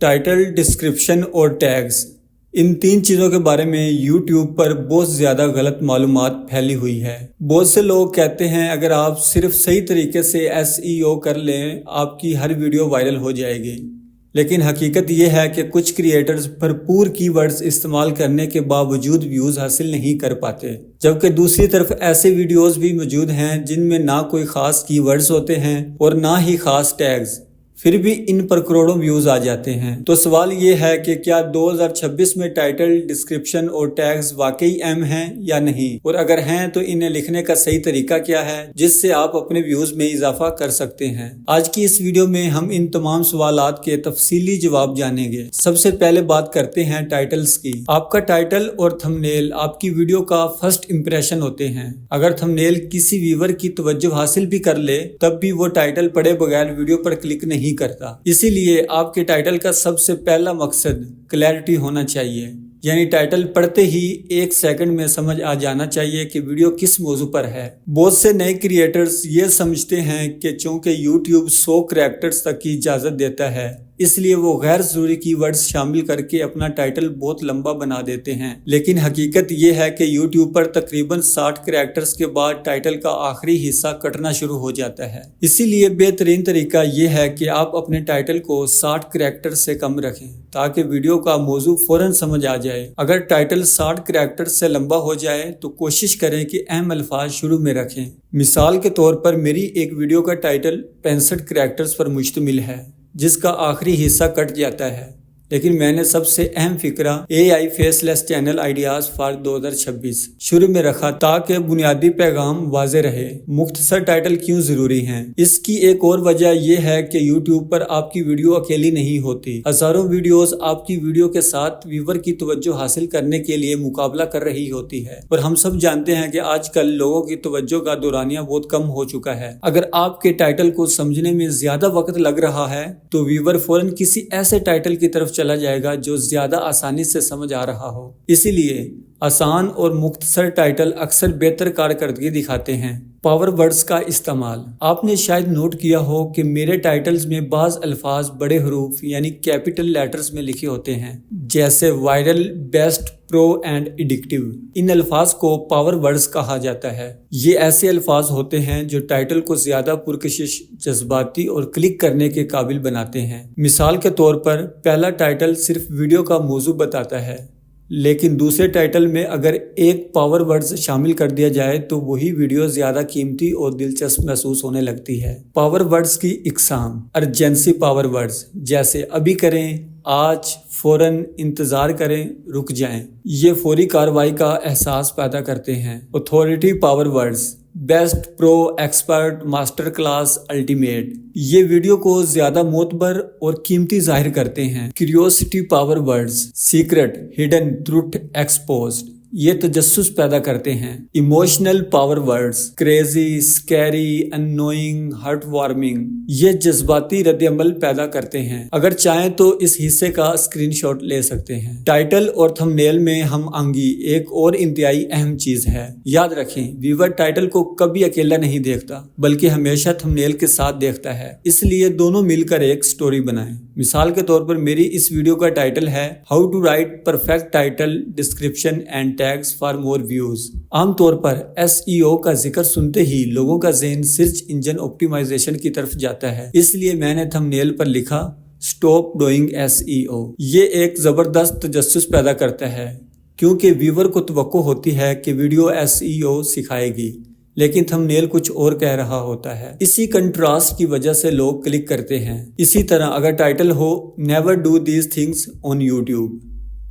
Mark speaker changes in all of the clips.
Speaker 1: Title, description और tags, इन तीन चीज़ों के बारे में YouTube पर बहुत ज़्यादा गलत मालूमात फैली हुई है। बहुत से लोग कहते हैं अगर आप सिर्फ सही तरीके से SEO कर लें आपकी हर वीडियो वायरल हो जाएगी, लेकिन हकीकत ये है कि कुछ क्रिएटर्स भरपूर कीवर्ड्स इस्तेमाल करने के बावजूद व्यूज़ हासिल नहीं कर पाते, जबकि दूसरी तरफ ऐसे वीडियोस भी मौजूद हैं जिनमें ना कोई ख़ास कीवर्ड्स होते हैं और ना ही ख़ास टैग्स, फिर भी इन पर करोड़ों व्यूज़ आ जाते हैं। तो सवाल ये है कि क्या 2026 में टाइटल, डिस्क्रिप्शन और टैग्स वाकई अहम हैं या नहीं, और अगर हैं तो इन्हें लिखने का सही तरीका क्या है जिससे आप अपने व्यूज़ में इजाफा कर सकते हैं। आज की इस वीडियो में हम इन तमाम सवालात के तफसीली जवाब जानेंगे। सबसे पहले बात करते हैं टाइटल्स की। आपका टाइटल और थंबनेल आपकी वीडियो का फर्स्ट इंप्रेशन होते हैं। अगर थंबनेल किसी व्यूअर की तवज्जो हासिल भी कर ले तब भी वो टाइटल पढ़े बगैर वीडियो पर क्लिक नहीं करता। इसीलिए आपके टाइटल का सबसे पहला मकसद क्लैरिटी होना चाहिए, यानी टाइटल पढ़ते ही 1 सेकंड में समझ आ जाना चाहिए कि वीडियो किस मौजू पर है। बहुत से नए क्रिएटर्स ये समझते हैं कि चूंकि YouTube 100 कैरेक्टर्स तक की इजाज़त देता है, इसलिए वो गैर ज़रूरी कीवर्ड्स शामिल करके अपना टाइटल बहुत लंबा बना देते हैं। लेकिन हकीकत ये है कि YouTube पर तकरीबन 60 कैरेक्टर्स के बाद टाइटल का आखिरी हिस्सा कटना शुरू हो जाता है। इसीलिए बेहतरीन तरीका ये है कि आप अपने टाइटल को 60 कैरेक्टर से कम रखें ताकि वीडियो का मौजू फौरन समझ आ जाए। अगर टाइटल 60 कैरेक्टर से लंबा हो जाए तो कोशिश करें कि अहम अल्फाज शुरू में रखें। मिसाल के तौर पर मेरी एक वीडियो का टाइटल 65 कैरेक्टर्स पर मुश्तमिल है जिसका आखिरी हिस्सा कट जाता है, लेकिन मैंने सबसे अहम फिक्रा AI faceless channel ideas for 2026 शुरू में रखा ताकि बुनियादी पैगाम वाज़े रहे। मुख्तसर टाइटल क्यों ज़रूरी हैं? इसकी एक और वजह यह है कि YouTube पर आपकी वीडियो अकेली नहीं होती। हज़ारों वीडियोस आपकी वीडियो के साथ व्यूअर की तवज्जो हासिल करने के लिए मुकाबला कर रही होती है, और हम सब जानते हैं कि आजकल लोगों की तवज्जो का दौरानिया बहुत कम हो चुका है। अगर आपके टाइटल को समझने में ज़्यादा वक्त लग रहा है तो व्यूअर फौरन किसी ऐसे टाइटल की तरफ चला जाएगा जो ज्यादा आसानी से समझ आ रहा हो। इसीलिए आसान और मुख्तसर टाइटल अक्सर बेहतर कारकर्दगी दिखाते हैं। पावर वर्ड्स का इस्तेमाल। आपने शायद नोट किया हो कि मेरे टाइटल्स में बाज़ अल्फाज बड़े हरूफ यानी कैपिटल लेटर्स में लिखे होते हैं, जैसे viral, best, pro and addictive. इन अल्फाज को पावर वर्ड्स कहा जाता है। ये ऐसे अल्फाज होते हैं जो टाइटल को ज्यादा पुरकशिश, जज्बाती और क्लिक करने के काबिल बनाते हैं। मिसाल के तौर पर पहला टाइटल सिर्फ वीडियो का मौजू बताता है, लेकिन दूसरे टाइटल में अगर एक पावर वर्ड्स शामिल कर दिया जाए तो वही वीडियो ज्यादा कीमती और दिलचस्प महसूस होने लगती है। पावर वर्ड्स की इकसाम। अर्जेंसी पावर वर्ड्स जैसे अभी करें, आज, फौरन, इंतजार करें, रुक जाएं, ये फौरी कार्रवाई का एहसास पैदा करते हैं। Authority power words best, pro, expert, master class, ultimate, ये वीडियो को ज्यादा मोतबर और कीमती जाहिर करते हैं। Curiosity power words secret, hidden, truth, exposed, ये तजस्सुस पैदा करते हैं। Emotional power words crazy, scary, annoying, heart warming, ये जज्बाती रद्द-ए-अमल पैदा करते हैं। अगर चाहें तो इस हिस्से का स्क्रीनशॉट ले सकते हैं। टाइटल और थंबनेल में हम आंगी एक और इंतहाई अहम चीज है। याद रखें, व्यूअर टाइटल को कभी अकेला नहीं देखता बल्कि हमेशा थंबनेल के साथ देखता है, इसलिए दोनों मिलकर एक स्टोरी बनाएं। मिसाल के तौर पर मेरी इस वीडियो का टाइटल है how to write perfect title, description and tags for more views. आमतौर पर SEO का जिक्र सुनते ही लोगों का ज़हन सर्च इंजन ऑप्टिमाइजेशन की तरफ जाता है, इसलिए मैंने थंबनेल पर लिखा स्टॉप डूइंग SEO। ये एक जबरदस्त तजस्सुस पैदा करता है क्योंकि व्यूअर को तवक्को होती है कि वीडियो SEO सिखाएगी, लेकिन थंबनेल कुछ और कह रहा होता है। इसी कंट्रास्ट की वजह से लोग क्लिक करते हैं। इसी तरह अगर टाइटल हो never do these things on YouTube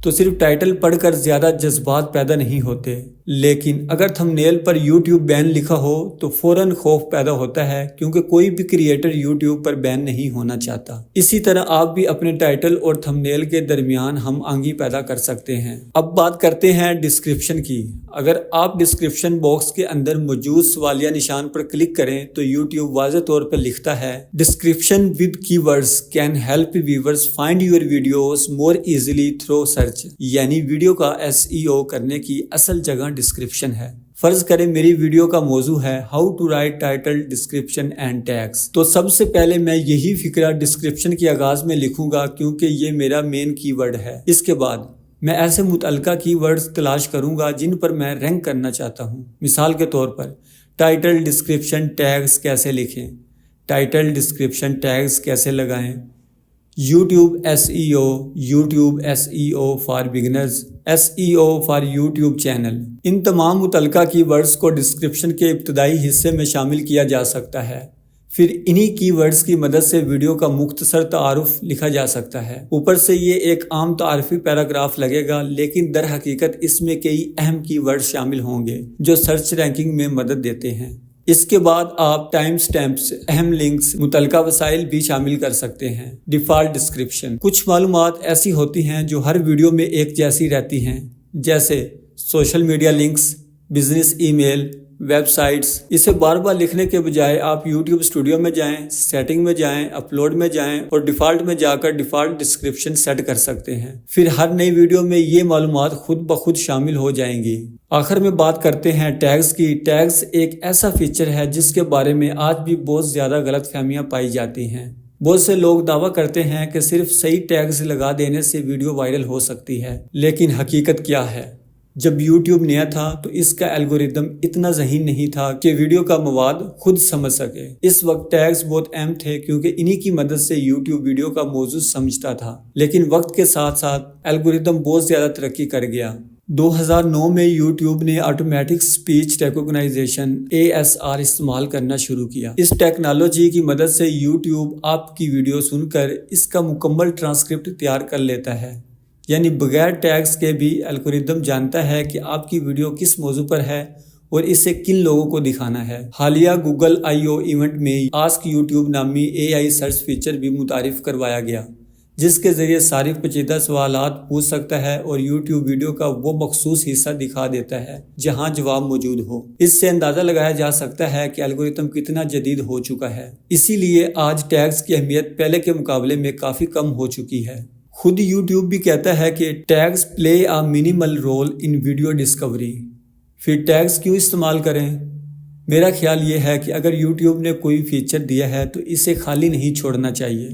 Speaker 1: तो सिर्फ टाइटल पढ़कर ज्यादा जज्बात पैदा नहीं होते, लेकिन अगर थंबनेल पर YouTube बैन लिखा हो तो फौरन खौफ पैदा होता है क्योंकि कोई भी क्रिएटर YouTube पर बैन नहीं होना चाहता। इसी तरह आप भी अपने टाइटल और थंबनेल के दरमियान हम आंगी पैदा कर सकते हैं। अब बात करते हैं डिस्क्रिप्शन की। अगर आप डिस्क्रिप्शन बॉक्स के अंदर मौजूद सवालिया निशान पर क्लिक करें तो YouTube वाज़े तौर पर लिखता है description with keywords can help viewers find your videos more easily through search, यानी वीडियो का SEO करने की असल जगह डिस्क्रिप्शन है। فرض کریں میری ویڈیو کا موضوع ہے how to write title description and tags, تو سب سے پہلے میں یہی فکرہ ڈسکرپشن کے آغاز میں لکھوں گا کیونکہ یہ میرا مین کی ورڈ ہے۔ اس کے بعد میں ایسے متعلقہ کی ورڈز تلاش کروں گا جن پر میں رینک کرنا چاہتا ہوں۔ مثال کے طور پر ٹائٹل ڈسکرپشن ٹیگز کیسے لکھیں، ٹائٹل ڈسکرپشن ٹیگز کیسے لگائیں، YouTube YouTube SEO for beginners, SEO for YouTube channel. ان تمام متعلقہ کی ورڈز کو ڈسکرپشن کے ابتدائی حصے میں شامل کیا جا سکتا ہے، پھر انہی کی ورڈز کی مدد سے ویڈیو کا مختصر تعارف لکھا جا سکتا ہے۔ اوپر سے یہ ایک عام تعارفی پیراگراف لگے گا، لیکن در حقیقت اس میں کئی اہم کی ورڈ شامل ہوں گے جو سرچ رینکنگ میں مدد دیتے ہیں۔ اس کے بعد آپ ٹائم سٹیمپس، اہم لنکس، متعلقہ وسائل بھی شامل کر سکتے ہیں۔ ڈیفالٹ ڈسکرپشن، کچھ معلومات ایسی ہوتی ہیں جو ہر ویڈیو میں ایک جیسی رہتی ہیں، جیسے social media links, business email, websites. اسے بار بار لکھنے کے بجائے آپ یوٹیوب اسٹوڈیو میں جائیں، سیٹنگ میں جائیں، اپلوڈ میں جائیں اور ڈیفالٹ میں جا کر ڈیفالٹ ڈسکرپشن سیٹ کر سکتے ہیں۔ پھر ہر نئی ویڈیو میں یہ معلومات خود بخود شامل ہو جائیں گی۔ آخر میں بات کرتے ہیں ٹیگز کی۔ ٹیگز ایک ایسا فیچر ہے جس کے بارے میں آج بھی بہت زیادہ غلط فہمیاں پائی جاتی ہیں۔ بہت سے لوگ دعویٰ کرتے ہیں کہ صرف صحیح ٹیگز لگا دینے سے ویڈیو وائرل ہو سکتی ہے، لیکن حقیقت کیا ہے؟ جب یوٹیوب نیا تھا تو اس کا الگوریدم اتنا ذہین نہیں تھا کہ ویڈیو کا مواد خود سمجھ سکے۔ اس وقت ٹیگز بہت اہم تھے کیونکہ انہی کی مدد سے یوٹیوب ویڈیو کا موضوع سمجھتا تھا، لیکن وقت کے ساتھ ساتھ الگوریدم بہت زیادہ ترقی کر گیا۔ 2009 میں یوٹیوب نے آٹومیٹک سپیچ ریکگنائزیشن ASR استعمال کرنا شروع کیا۔ اس ٹیکنالوجی کی مدد سے یوٹیوب آپ کی ویڈیو سن کر اس کا مکمل ٹرانسکرپٹ تیار کر لیتا ہے، یعنی بغیر ٹیگز کے بھی الگوریدم جانتا ہے کہ آپ کی ویڈیو کس موضوع پر ہے اور اسے کن لوگوں کو دکھانا ہے۔ حالیہ گوگل I/O ایونٹ میں آسک یوٹیوب نامی AI سرچ فیچر بھی متعارف کروایا گیا، جس کے ذریعے صارف پیچیدہ سوالات پوچھ سکتا ہے اور یوٹیوب ویڈیو کا وہ مخصوص حصہ دکھا دیتا ہے جہاں جواب موجود ہو۔ اس سے اندازہ لگایا جا سکتا ہے کہ الگوریدم کتنا جدید ہو چکا ہے۔ اسی لیے آج ٹیگز کی اہمیت پہلے کے مقابلے میں کافی کم ہو چکی ہے۔ خود یوٹیوب بھی کہتا ہے کہ tags play a minimal role in video discovery. پھر ٹیگز کیوں استعمال کریں؟ میرا خیال یہ ہے کہ اگر یوٹیوب نے کوئی فیچر دیا ہے تو اسے خالی نہیں چھوڑنا چاہیے۔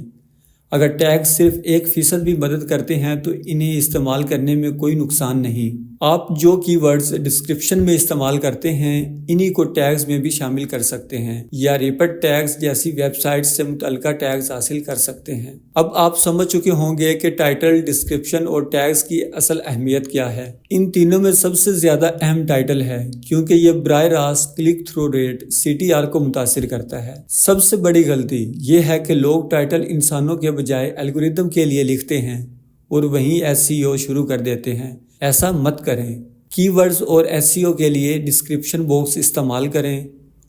Speaker 1: اگر ٹیگز صرف 1% بھی مدد کرتے ہیں تو انہیں استعمال کرنے میں کوئی نقصان نہیں۔ آپ جو کی ورڈز ڈسکرپشن میں استعمال کرتے ہیں انہی کو ٹیگز میں بھی شامل کر سکتے ہیں، یا ریپٹ ٹیگز جیسی ویب سائٹ سے متعلقہ ٹیگز حاصل کر سکتے ہیں۔ اب آپ سمجھ چکے ہوں گے کہ ٹائٹل، ڈسکرپشن اور ٹیگز کی اصل اہمیت کیا ہے۔ ان تینوں میں سب سے زیادہ اہم ٹائٹل ہے کیونکہ یہ براہ راست کلک تھرو ریٹ CTR کو متاثر کرتا ہے۔ سب سے بڑی غلطی یہ ہے کہ لوگ ٹائٹل انسانوں کے بجائے الگوریدم کے لیے لکھتے ہیں اور وہیں SEO شروع کر دیتے ہیں۔ ایسا مت کریں۔ کی ورڈز اور SEO کے لیے ڈسکرپشن باکس استعمال کریں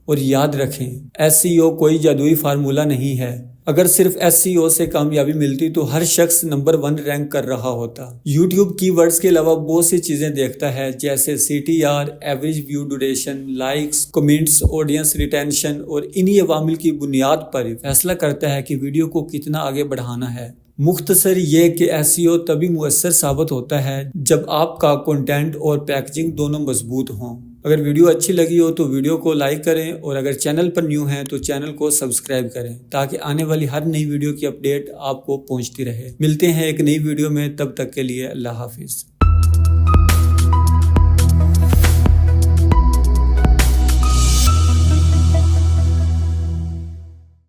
Speaker 1: اور یاد رکھیں SEO کوئی جادوئی فارمولہ نہیں ہے۔ اگر صرف SEO سے کامیابی ملتی تو ہر شخص نمبر 1 رینک کر رہا ہوتا۔ یوٹیوب کی ورڈز کے علاوہ بہت سی چیزیں دیکھتا ہے جیسے CTR، average view duration, likes, comments, audience retention, اور انہی عوامل کی بنیاد پر فیصلہ کرتا ہے کہ ویڈیو کو کتنا آگے بڑھانا ہے۔ مختصر یہ کہ SEO تبھی مؤثر ثابت ہوتا ہے جب آپ کا کنٹینٹ اور پیکیجنگ دونوں مضبوط ہوں۔ اگر ویڈیو اچھی لگی ہو تو ویڈیو کو لائک کریں اور اگر چینل پر نیو ہیں تو چینل کو سبسکرائب کریں تاکہ آنے والی ہر نئی ویڈیو کی اپڈیٹ آپ کو پہنچتی رہے۔ ملتے ہیں ایک نئی ویڈیو میں، تب تک کے لیے اللہ حافظ۔